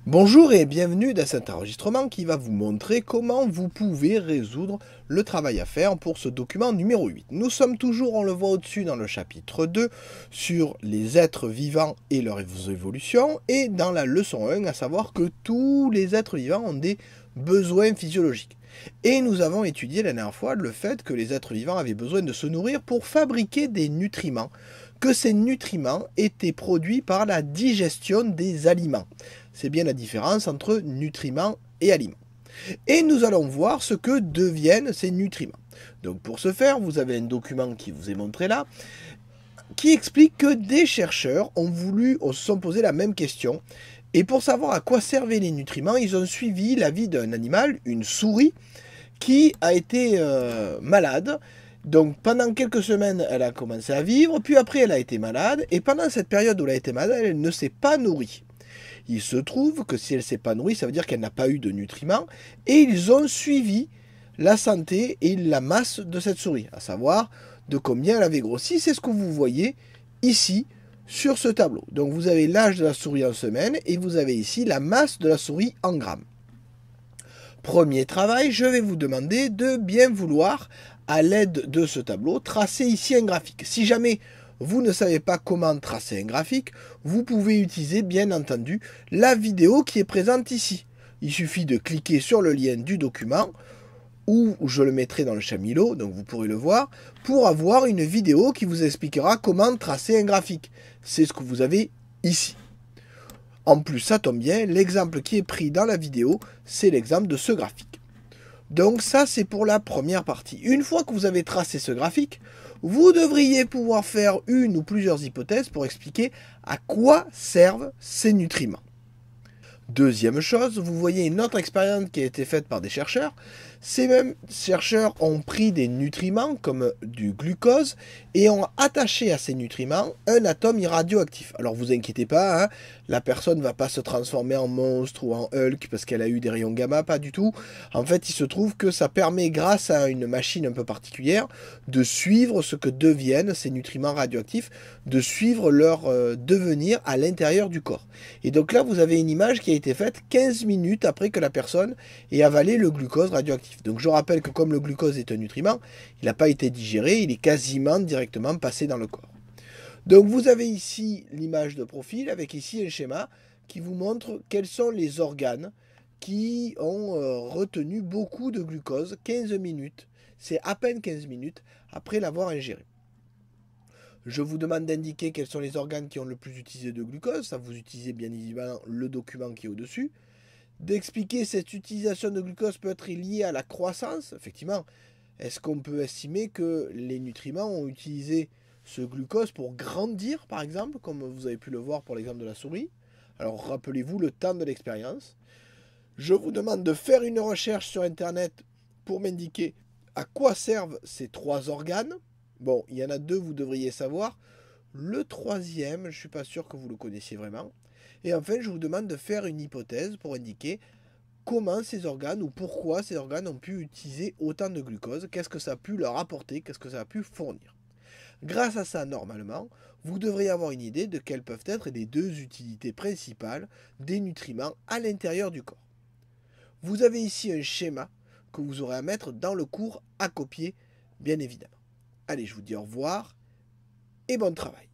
Bonjour et bienvenue dans cet enregistrement qui va vous montrer comment vous pouvez résoudre le travail à faire pour ce document numéro 8. Nous sommes toujours, on le voit au-dessus dans le chapitre 2, sur les êtres vivants et leurs évolutions, et dans la leçon 1, à savoir que tous les êtres vivants ont des besoins physiologiques. Et nous avons étudié la dernière fois le fait que les êtres vivants avaient besoin de se nourrir pour fabriquer des nutriments, que ces nutriments étaient produits par la digestion des aliments. C'est bien la différence entre nutriments et aliments. Et nous allons voir ce que deviennent ces nutriments. Donc pour ce faire, vous avez un document qui vous est montré là, qui explique que des chercheurs se sont posé la même question. Et pour savoir à quoi servaient les nutriments, ils ont suivi la vie d'un animal, une souris, qui a été malade. Donc pendant quelques semaines, elle a commencé à vivre, puis après elle a été malade, et pendant cette période où elle a été malade, elle ne s'est pas nourrie. Il se trouve que si elle ne s'est pas nourrie, ça veut dire qu'elle n'a pas eu de nutriments, et ils ont suivi la santé et la masse de cette souris, à savoir de combien elle avait grossi. C'est ce que vous voyez ici sur ce tableau. Donc vous avez l'âge de la souris en semaines, et vous avez ici la masse de la souris en grammes. Premier travail, je vais vous demander de bien vouloir, à l'aide de ce tableau, tracer ici un graphique. Si jamais vous ne savez pas comment tracer un graphique, vous pouvez utiliser bien entendu la vidéo qui est présente ici. Il suffit de cliquer sur le lien du document, ou je le mettrai dans le Chamilo, donc vous pourrez le voir, pour avoir une vidéo qui vous expliquera comment tracer un graphique. C'est ce que vous avez ici. En plus, ça tombe bien, l'exemple qui est pris dans la vidéo, c'est l'exemple de ce graphique. Donc ça, c'est pour la première partie. Une fois que vous avez tracé ce graphique, vous devriez pouvoir faire une ou plusieurs hypothèses pour expliquer à quoi servent ces nutriments. Deuxième chose, vous voyez une autre expérience qui a été faite par des chercheurs. Ces mêmes chercheurs ont pris des nutriments comme du glucose et ont attaché à ces nutriments un atome radioactif. Alors vous inquiétez pas, hein, la personne ne va pas se transformer en monstre ou en Hulk parce qu'elle a eu des rayons gamma, pas du tout. En fait, il se trouve que ça permet, grâce à une machine un peu particulière, de suivre ce que deviennent ces nutriments radioactifs, de suivre leur devenir à l'intérieur du corps. Et donc là, vous avez une image qui a été faite 15 minutes après que la personne ait avalé le glucose radioactif. Donc je rappelle que comme le glucose est un nutriment, il n'a pas été digéré, il est quasiment directement passé dans le corps. Donc vous avez ici l'image de profil avec ici un schéma qui vous montre quels sont les organes qui ont retenu beaucoup de glucose 15 minutes. C'est à peine 15 minutes après l'avoir ingéré. Je vous demande d'indiquer quels sont les organes qui ont le plus utilisé de glucose. Ça, vous utilisez bien évidemment le document qui est au-dessus. D'expliquer cette utilisation de glucose peut être liée à la croissance. Effectivement, est-ce qu'on peut estimer que les nutriments ont utilisé ce glucose pour grandir, par exemple, comme vous avez pu le voir pour l'exemple de la souris? Alors rappelez-vous le temps de l'expérience. Je vous demande de faire une recherche sur Internet pour m'indiquer à quoi servent ces trois organes. Bon, il y en a deux, vous devriez savoir. Le troisième, je ne suis pas sûr que vous le connaissiez vraiment. Et enfin, je vous demande de faire une hypothèse pour indiquer comment ces organes ou pourquoi ces organes ont pu utiliser autant de glucose, qu'est-ce que ça a pu leur apporter, qu'est-ce que ça a pu fournir. Grâce à ça, normalement, vous devriez avoir une idée de quelles peuvent être les deux utilités principales des nutriments à l'intérieur du corps. Vous avez ici un schéma que vous aurez à mettre dans le cours à copier, bien évidemment. Allez, je vous dis au revoir et bon travail.